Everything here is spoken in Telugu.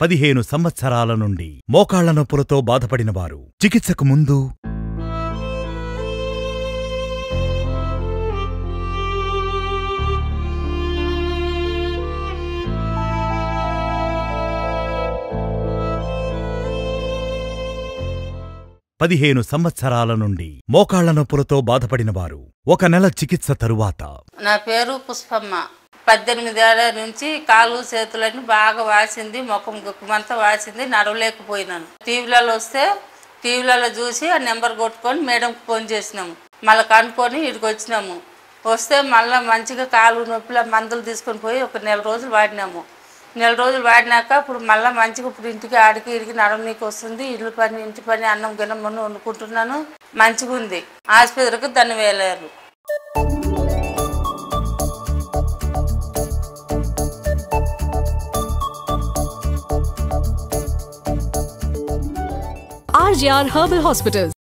15 సంవత్సరాల నుండి మోకాళ్ల నొప్పులతో బాధపడినవారు చికిత్సకు ముందు 15 సంవత్సరాల నుండి మోకాళ్ల నొప్పులతో బాధపడినవారు 1 నెల చికిత్స తరువాత. నా పేరు పుష్పమ్మ. 18 ఏళ్ల నుంచి కాళ్ళు చేతులన్నీ బాగా వాసింది, ముఖం గుక్కమంతా వాసింది, నడవలేకపోయినాను. టీవీలలో వస్తే టీవీలలో చూసి ఆ నెంబర్ కొట్టుకొని మేడంకి ఫోన్ చేసినాము. మళ్ళీ కనుక్కొని ఇక్కడికి వచ్చినాము. వస్తే మళ్ళీ మంచిగా కాళ్ళు నొప్పుల మందులు తీసుకొని పోయి 1 నెల రోజులు వాడినాము. 1 నెల రోజులు వాడినాక ఇప్పుడు మళ్ళీ మంచిగా ఇప్పుడు ఇంటికి ఆడికి ఇడికి నడవనీకి వస్తుంది. ఇల్లు పని ఇంటి పని అన్నం గిన్నెమ్మను వండుకుంటున్నాను. మంచిగా ఉంది. ఆసుపత్రికి దాన్ని వేలారు. RJR Herbal Hospitals.